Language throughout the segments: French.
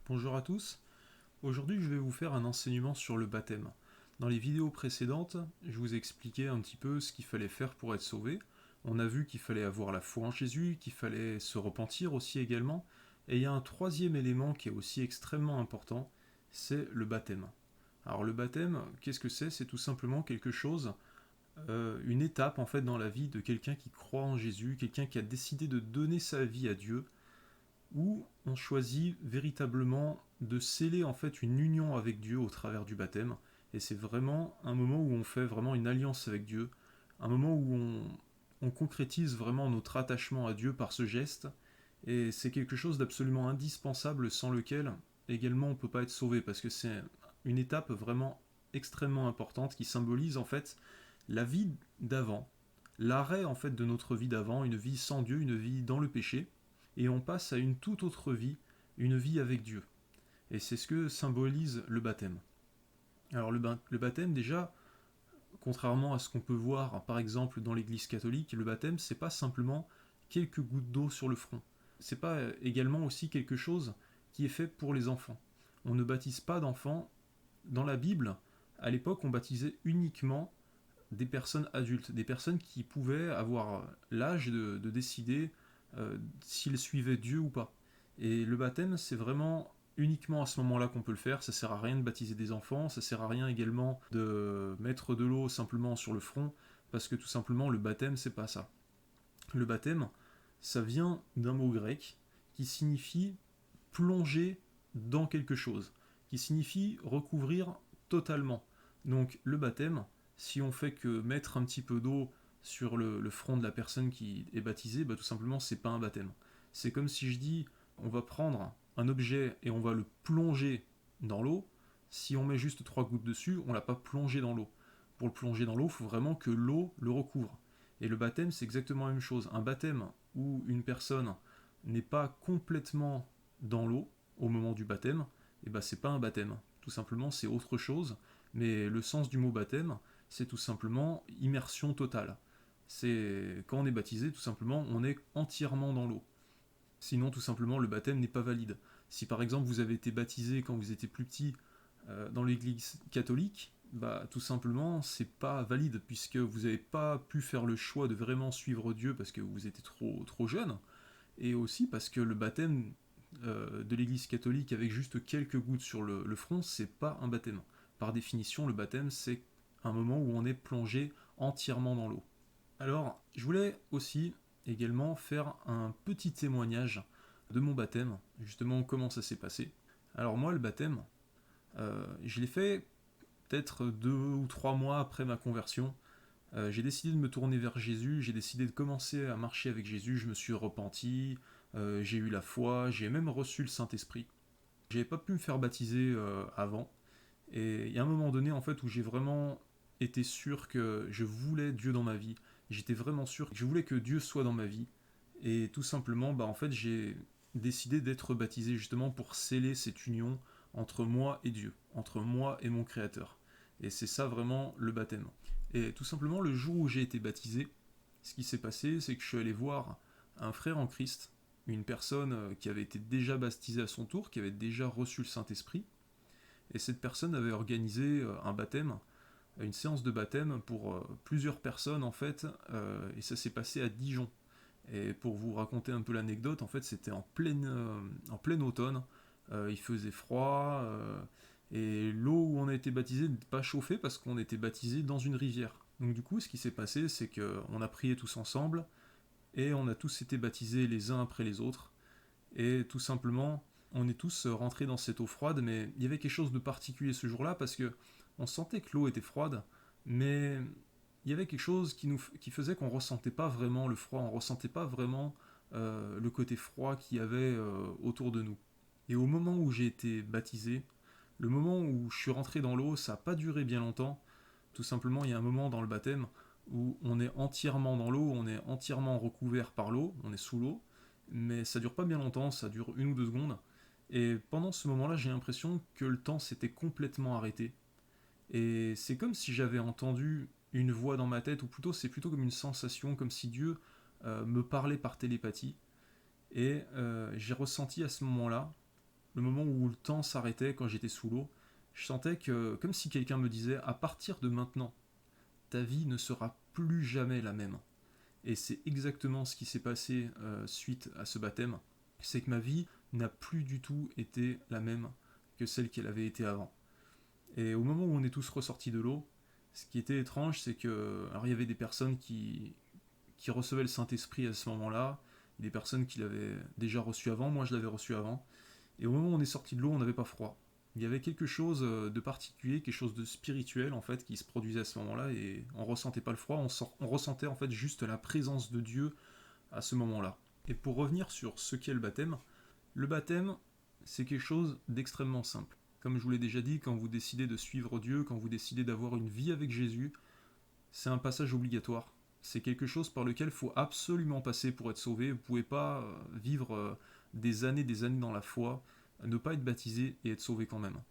Bonjour à tous, aujourd'hui je vais vous faire un enseignement sur le baptême. Dans les vidéos précédentes, je vous expliquais un petit peu ce qu'il fallait faire pour être sauvé. On a vu qu'il fallait avoir la foi en Jésus, qu'il fallait se repentir aussi également. Et il y a un troisième élément qui est aussi extrêmement important, c'est le baptême. Alors le baptême, qu'est-ce que c'est? C'est tout simplement quelque chose, une étape en fait dans la vie de quelqu'un qui croit en Jésus, quelqu'un qui a décidé de donner sa vie à Dieu, où on choisit véritablement de sceller en fait une union avec Dieu au travers du baptême. Et c'est vraiment un moment où on fait vraiment une alliance avec Dieu, un moment où on concrétise vraiment notre attachement à Dieu par ce geste. Et c'est quelque chose d'absolument indispensable sans lequel également on ne peut pas être sauvé, parce que c'est une étape vraiment extrêmement importante qui symbolise en fait la vie d'avant, l'arrêt en fait de notre vie d'avant, une vie sans Dieu, une vie dans le péché, et on passe à une toute autre vie, une vie avec Dieu. Et c'est ce que symbolise le baptême. Alors le baptême déjà, contrairement à ce qu'on peut voir par exemple dans l'église catholique, le baptême c'est pas simplement quelques gouttes d'eau sur le front. C'est pas également aussi quelque chose qui est fait pour les enfants. On ne baptise pas d'enfants. Dans la Bible, à l'époque, on baptisait uniquement des personnes adultes, des personnes qui pouvaient avoir l'âge de décider s'ils suivaient Dieu ou pas. Et le baptême, c'est vraiment uniquement à ce moment-là qu'on peut le faire. Ça sert à rien de baptiser des enfants, ça sert à rien également de mettre de l'eau simplement sur le front, parce que tout simplement le baptême, c'est pas ça. Le baptême, ça vient d'un mot grec qui signifie plonger dans quelque chose, qui signifie recouvrir totalement. Donc le baptême, si on fait que mettre un petit peu d'eau sur le front de la personne qui est baptisée, bah, tout simplement c'est pas un baptême. C'est comme si je dis on va prendre un objet et on va le plonger dans l'eau. Si on met juste 3 gouttes dessus, on l'a pas plongé dans l'eau. Pour le plonger dans l'eau, il faut vraiment que l'eau le recouvre. Et le baptême, c'est exactement la même chose. Un baptême où une personne n'est pas complètement dans l'eau au moment du baptême, et ben c'est pas un baptême. Tout simplement, c'est autre chose. Mais le sens du mot baptême, c'est tout simplement immersion totale. C'est quand on est baptisé, tout simplement, on est entièrement dans l'eau. Sinon, tout simplement, le baptême n'est pas valide. Si par exemple vous avez été baptisé quand vous étiez plus petit dans l'église catholique, bah tout simplement c'est pas valide puisque vous n'avez pas pu faire le choix de vraiment suivre Dieu parce que vous étiez trop jeune, et aussi parce que le baptême de l'église catholique avec juste quelques gouttes sur le front, c'est pas un baptême. Par définition, le baptême c'est un moment où on est plongé entièrement dans l'eau. Alors, je voulais aussi également faire un petit témoignage de mon baptême, justement comment ça s'est passé. Alors moi, le baptême, je l'ai fait peut-être 2 ou 3 mois après ma conversion. J'ai décidé de me tourner vers Jésus, j'ai décidé de commencer à marcher avec Jésus, je me suis repenti, j'ai eu la foi, j'ai même reçu le Saint-Esprit. J'avais pas pu me faire baptiser avant, et il y a un moment donné en fait où j'ai vraiment été sûr que je voulais Dieu dans ma vie. J'étais vraiment sûr que je voulais que Dieu soit dans ma vie. Et tout simplement, bah en fait, j'ai décidé d'être baptisé justement pour sceller cette union entre moi et Dieu, entre moi et mon Créateur. Et c'est ça vraiment le baptême. Et tout simplement, le jour où j'ai été baptisé, ce qui s'est passé, c'est que je suis allé voir un frère en Christ, une personne qui avait été déjà baptisée à son tour, qui avait déjà reçu le Saint-Esprit, et cette personne avait organisé un baptême, une séance de baptême pour plusieurs personnes en fait, et ça s'est passé à Dijon. Et pour vous raconter un peu l'anecdote, en fait c'était en plein automne, il faisait froid, et l'eau où on a été baptisé n'était pas chauffée parce qu'on était baptisé dans une rivière. Donc du coup ce qui s'est passé c'est qu'on a prié tous ensemble, et on a tous été baptisés les uns après les autres, et tout simplement, on est tous rentrés dans cette eau froide, mais il y avait quelque chose de particulier ce jour-là parce que on sentait que l'eau était froide, mais il y avait quelque chose qui faisait qu'on ressentait pas vraiment le froid, on ressentait pas vraiment le côté froid qu'il y avait autour de nous. Et au moment où j'ai été baptisé, le moment où je suis rentré dans l'eau, ça n'a pas duré bien longtemps. Tout simplement, il y a un moment dans le baptême où on est entièrement dans l'eau, on est entièrement recouvert par l'eau, on est sous l'eau, mais ça dure pas bien longtemps, ça dure 1 ou 2 secondes. Et pendant ce moment-là, j'ai l'impression que le temps s'était complètement arrêté. Et c'est comme si j'avais entendu une voix dans ma tête, ou plutôt c'est plutôt comme une sensation, comme si Dieu me parlait par télépathie. Et j'ai ressenti à ce moment-là le moment où le temps s'arrêtait quand j'étais sous l'eau, je sentais que, comme si quelqu'un me disait, à partir de maintenant, ta vie ne sera plus jamais la même. Et c'est exactement ce qui s'est passé suite à ce baptême. C'est que ma vie n'a plus du tout été la même que celle qu'elle avait été avant. Et au moment où on est tous ressortis de l'eau, ce qui était étrange, c'est que. Alors il y avait des personnes qui recevaient le Saint-Esprit à ce moment-là, des personnes qui l'avaient déjà reçu avant, moi je l'avais reçu avant. Et au moment où on est sorti de l'eau, on n'avait pas froid. Il y avait quelque chose de particulier, quelque chose de spirituel en fait qui se produisait à ce moment-là et on ressentait pas le froid, on ressentait en fait juste la présence de Dieu à ce moment-là. Et pour revenir sur ce qu'est le baptême c'est quelque chose d'extrêmement simple. Comme je vous l'ai déjà dit, quand vous décidez de suivre Dieu, quand vous décidez d'avoir une vie avec Jésus, c'est un passage obligatoire. C'est quelque chose par lequel il faut absolument passer pour être sauvé. Vous ne pouvez pas vivre des années dans la foi, ne pas être baptisé et être sauvé quand même.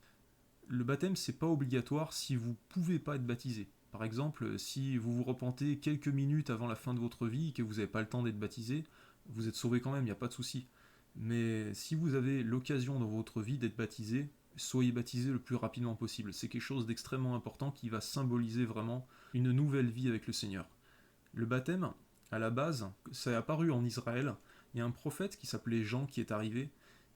Le baptême, c'est pas obligatoire si vous pouvez pas être baptisé. Par exemple, si vous vous repentez quelques minutes avant la fin de votre vie et que vous n'avez pas le temps d'être baptisé, vous êtes sauvé quand même, il n'y a pas de souci. Mais si vous avez l'occasion dans votre vie d'être baptisé, soyez baptisé le plus rapidement possible. C'est quelque chose d'extrêmement important qui va symboliser vraiment une nouvelle vie avec le Seigneur. Le baptême, à la base, ça est apparu en Israël. Il y a un prophète qui s'appelait Jean qui est arrivé,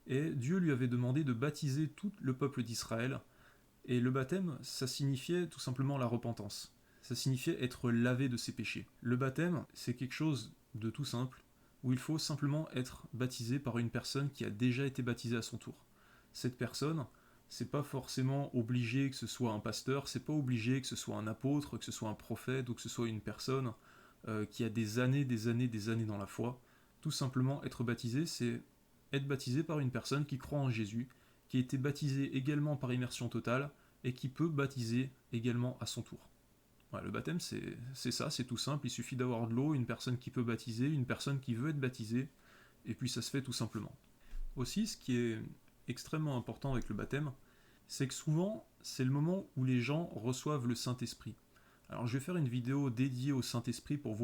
et Dieu lui avait demandé de baptiser tout le peuple d'Israël. Et le baptême, ça signifiait tout simplement la repentance. Ça signifiait être lavé de ses péchés. Le baptême, c'est quelque chose de tout simple, où il faut simplement être baptisé par une personne qui a déjà été baptisée à son tour. Cette personne, c'est pas forcément obligé que ce soit un pasteur, c'est pas obligé que ce soit un apôtre, que ce soit un prophète ou que ce soit une personne qui a des années dans la foi. Tout simplement, être baptisé, c'est être baptisé par une personne qui croit en Jésus, qui a été baptisée également par immersion totale et qui peut baptiser également à son tour. Ouais, le baptême, c'est ça, c'est tout simple. Il suffit d'avoir de l'eau, une personne qui peut baptiser, une personne qui veut être baptisée, et puis ça se fait tout simplement. Aussi, ce qui est extrêmement important avec le baptême, c'est que souvent, c'est le moment où les gens reçoivent le Saint-Esprit. Alors, je vais faire une vidéo dédiée au Saint-Esprit pour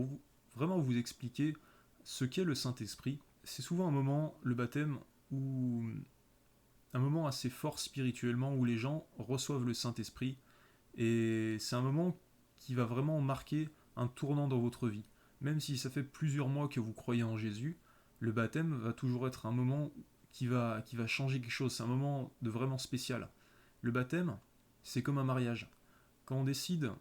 vraiment vous expliquer ce qu'est le Saint-Esprit. C'est souvent un moment, le baptême, où un moment assez fort spirituellement où les gens reçoivent le Saint-Esprit et c'est un moment qui va vraiment marquer un tournant dans votre vie. Même si ça fait plusieurs mois que vous croyez en Jésus, le baptême va toujours être un moment qui va changer quelque chose, c'est un moment de vraiment spécial. Le baptême, c'est comme un mariage. Quand on décide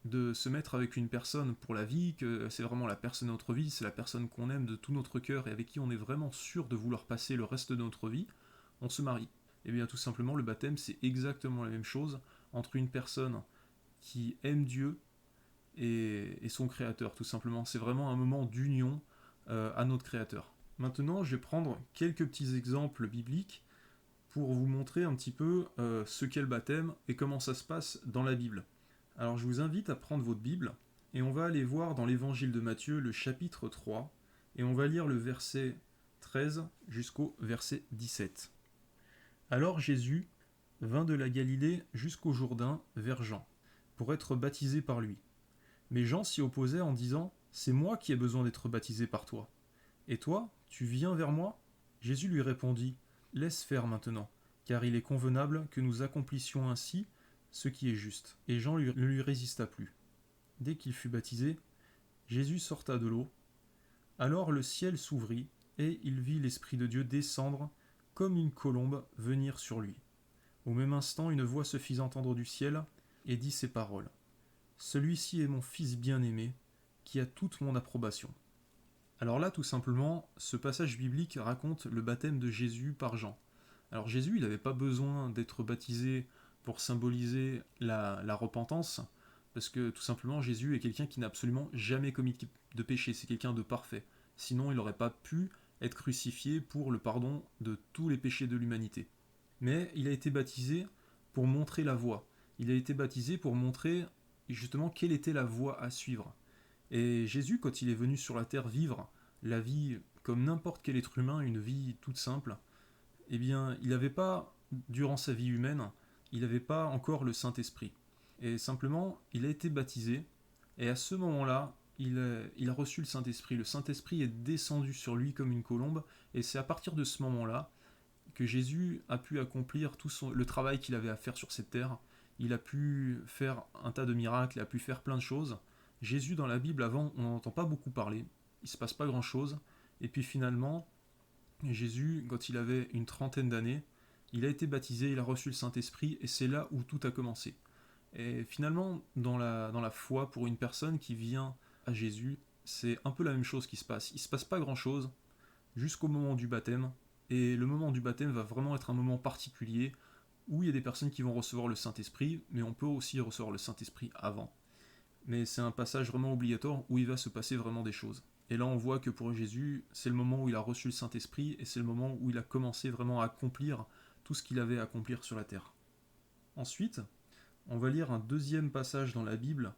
de se mettre avec une personne pour la vie, que c'est vraiment la personne de notre vie, c'est la personne qu'on aime de tout notre cœur et avec qui on est vraiment sûr de vouloir passer le reste de notre vie, on se marie. Et bien tout simplement, le baptême, c'est exactement la même chose entre une personne qui aime Dieu et son Créateur, tout simplement. C'est vraiment un moment d'union à notre Créateur. Maintenant, je vais prendre quelques petits exemples bibliques pour vous montrer un petit peu ce qu'est le baptême et comment ça se passe dans la Bible. Alors je vous invite à prendre votre Bible et on va aller voir dans l'évangile de Matthieu le chapitre 3 et on va lire le verset 13 jusqu'au verset 17. Alors Jésus vint de la Galilée jusqu'au Jourdain vers Jean, pour être baptisé par lui. Mais Jean s'y opposait en disant « C'est moi qui ai besoin d'être baptisé par toi. Et toi, tu viens vers moi ?» Jésus lui répondit « Laisse faire maintenant, car il est convenable que nous accomplissions ainsi ce qui est juste. » Et Jean ne lui résista plus. Dès qu'il fut baptisé, Jésus sorta de l'eau. Alors le ciel s'ouvrit, et il vit l'Esprit de Dieu descendre comme une colombe venir sur lui. Au même instant, une voix se fit entendre du ciel et dit ces paroles. Celui-ci est mon Fils bien-aimé, qui a toute mon approbation. Alors là, tout simplement, ce passage biblique raconte le baptême de Jésus par Jean. Alors Jésus, il n'avait pas besoin d'être baptisé pour symboliser la repentance, parce que tout simplement, Jésus est quelqu'un qui n'a absolument jamais commis de péché, c'est quelqu'un de parfait. Sinon, il n'aurait pas pu être crucifié pour le pardon de tous les péchés de l'humanité. Mais il a été baptisé pour montrer la voie. Il a été baptisé pour montrer justement quelle était la voie à suivre. Et Jésus, quand il est venu sur la terre vivre la vie comme n'importe quel être humain, une vie toute simple, eh bien, il n'avait pas, durant sa vie humaine, il n'avait pas encore le Saint-Esprit. Et simplement, il a été baptisé, et à ce moment-là, il a reçu le Saint-Esprit. Le Saint-Esprit est descendu sur lui comme une colombe, et c'est à partir de ce moment-là que Jésus a pu accomplir le travail qu'il avait à faire sur cette terre. Il a pu faire un tas de miracles, il a pu faire plein de choses. Jésus, dans la Bible, avant, on n'entend pas beaucoup parler. Il ne se passe pas grand-chose. Et puis finalement, Jésus, quand il avait une trentaine d'années, il a été baptisé, il a reçu le Saint-Esprit, et c'est là où tout a commencé. Et finalement, dans la foi, pour une personne qui vient à Jésus, c'est un peu la même chose qui se passe. Il ne se passe pas grand-chose jusqu'au moment du baptême, et le moment du baptême va vraiment être un moment particulier où il y a des personnes qui vont recevoir le Saint-Esprit, mais on peut aussi recevoir le Saint-Esprit avant. Mais c'est un passage vraiment obligatoire où il va se passer vraiment des choses. Et là, on voit que pour Jésus, c'est le moment où il a reçu le Saint-Esprit, et c'est le moment où il a commencé vraiment à accomplir tout ce qu'il avait à accomplir sur la terre. Ensuite, on va lire un deuxième passage dans la Bible.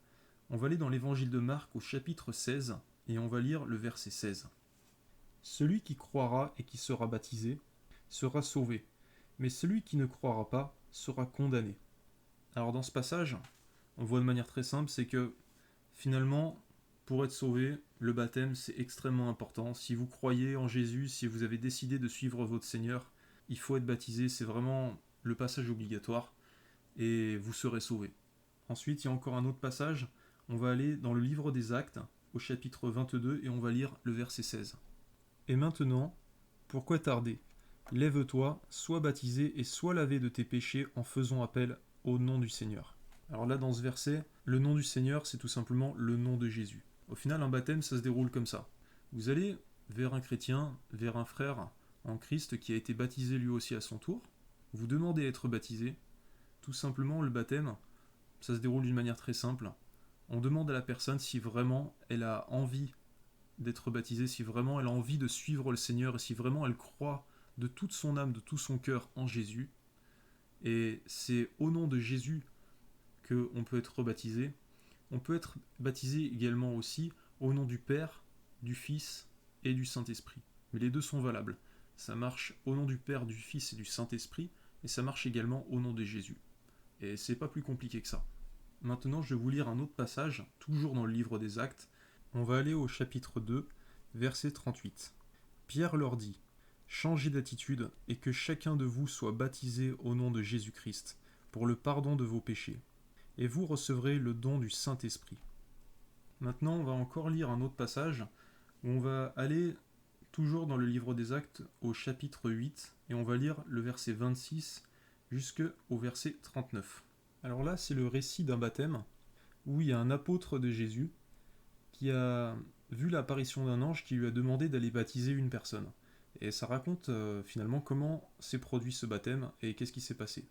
On va aller dans l'évangile de Marc au chapitre 16, et on va lire le verset 16. Celui qui croira et qui sera baptisé sera sauvé, mais celui qui ne croira pas sera condamné. Alors dans ce passage, on voit de manière très simple, c'est que finalement, pour être sauvé, le baptême c'est extrêmement important. Si vous croyez en Jésus, si vous avez décidé de suivre votre Seigneur, il faut être baptisé, c'est vraiment le passage obligatoire, et vous serez sauvé. Ensuite, il y a encore un autre passage, on va aller dans le livre des Actes, au chapitre 22, et on va lire le verset 16. Et maintenant, pourquoi tarder ? Lève-toi, sois baptisé et sois lavé de tes péchés en faisant appel au nom du Seigneur. Alors là, dans ce verset, le nom du Seigneur, c'est tout simplement le nom de Jésus. Au final, un baptême, ça se déroule comme ça. Vous allez vers un chrétien, vers un frère en Christ qui a été baptisé lui aussi à son tour. Vous demandez à être baptisé. Tout simplement, le baptême, ça se déroule d'une manière très simple. On demande à la personne si vraiment elle a envie d'être baptisée, si vraiment elle a envie de suivre le Seigneur et si vraiment elle croit de toute son âme, de tout son cœur en Jésus. Et c'est au nom de Jésus qu'on peut être rebaptisé. On peut être baptisé également aussi au nom du Père, du Fils et du Saint-Esprit. Mais les deux sont valables. Ça marche au nom du Père, du Fils et du Saint-Esprit, et ça marche également au nom de Jésus. Et c'est pas plus compliqué que ça. Maintenant, je vais vous lire un autre passage, toujours dans le livre des Actes. On va aller au chapitre 2, verset 38. Pierre leur dit : changez d'attitude et que chacun de vous soit baptisé au nom de Jésus-Christ pour le pardon de vos péchés, et vous recevrez le don du Saint-Esprit. Maintenant, on va encore lire un autre passage où on va aller toujours dans le livre des Actes au chapitre 8 et on va lire le verset 26 jusqu'au verset 39. Alors là, c'est le récit d'un baptême où il y a un apôtre de Jésus qui a vu l'apparition d'un ange qui lui a demandé d'aller baptiser une personne. Et ça raconte finalement comment s'est produit ce baptême et qu'est-ce qui s'est passé.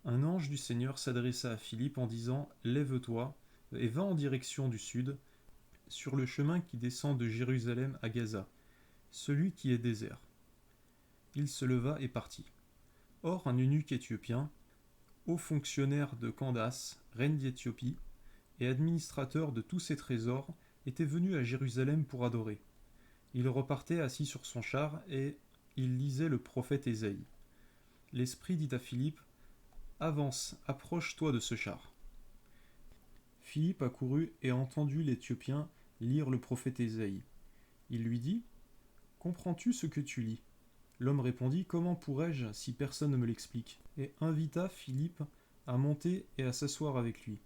Un ange du Seigneur s'adressa à Philippe en disant : lève-toi et va en direction du sud, sur le chemin qui descend de Jérusalem à Gaza, celui qui est désert. Il se leva et partit. Or, un eunuque éthiopien, haut fonctionnaire de Candace, reine d'Éthiopie, et administrateur de tous ses trésors, était venu à Jérusalem pour adorer. Il repartait assis sur son char et il lisait le prophète Ésaïe. L'Esprit dit à Philippe : avance, approche-toi de ce char. Philippe accourut et entendit l'Éthiopien lire le prophète Ésaïe. Il lui dit : comprends-tu ce que tu lis ? L'homme répondit : comment pourrais-je si personne ne me l'explique ? Et invita Philippe à monter et à s'asseoir avec lui.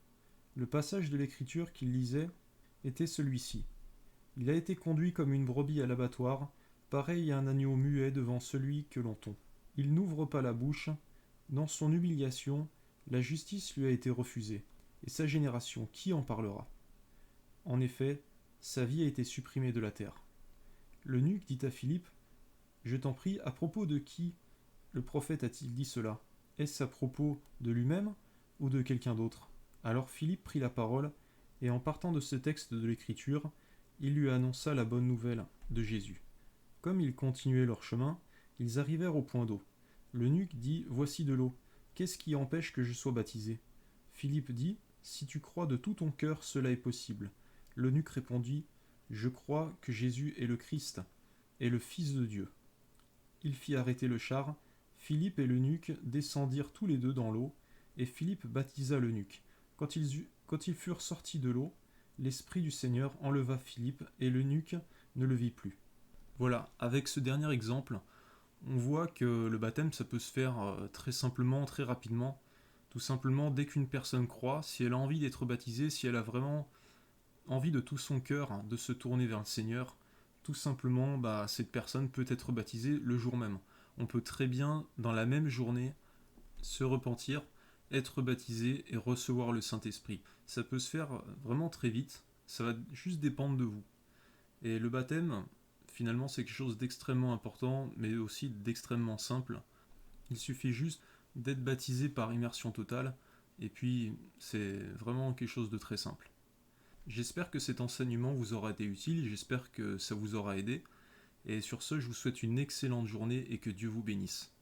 Le passage de l'Écriture qu'il lisait était celui-ci. Il a été conduit comme une brebis à l'abattoir, pareil à un agneau muet devant celui que l'on tond. Il n'ouvre pas la bouche. Dans son humiliation, la justice lui a été refusée. Et sa génération, qui en parlera ? En effet, sa vie a été supprimée de la terre. L'eunuque dit à Philippe : je t'en prie, à propos de qui le prophète a-t-il dit cela ? Est-ce à propos de lui-même ou de quelqu'un d'autre ? Alors Philippe prit la parole, et en partant de ce texte de l'Écriture, il lui annonça la bonne nouvelle de Jésus. Comme ils continuaient leur chemin, ils arrivèrent au point d'eau. L'eunuque dit : voici de l'eau. Qu'est-ce qui empêche que je sois baptisé ? Philippe dit : si tu crois de tout ton cœur, cela est possible. L'eunuque répondit : je crois que Jésus est le Christ, est le Fils de Dieu. Il fit arrêter le char. Philippe et l'eunuque descendirent tous les deux dans l'eau, et Philippe baptisa l'eunuque. Quand ils furent sortis de l'eau, l'Esprit du Seigneur enleva Philippe, et l'eunuque ne le vit plus. Voilà, avec ce dernier exemple, On voit que le baptême, ça peut se faire très simplement, très rapidement. Tout simplement, dès qu'une personne croit, si elle a envie d'être baptisée, si elle a vraiment envie de tout son cœur de se tourner vers le Seigneur, tout simplement, cette personne peut être baptisée le jour même. On peut très bien, dans la même journée, se repentir, être baptisé et recevoir le Saint-Esprit. Ça peut se faire vraiment très vite, ça va juste dépendre de vous. Et le baptême, finalement, c'est quelque chose d'extrêmement important, mais aussi d'extrêmement simple. Il suffit juste d'être baptisé par immersion totale, et puis c'est vraiment quelque chose de très simple. J'espère que cet enseignement vous aura été utile, j'espère que ça vous aura aidé, et sur ce, je vous souhaite une excellente journée et que Dieu vous bénisse.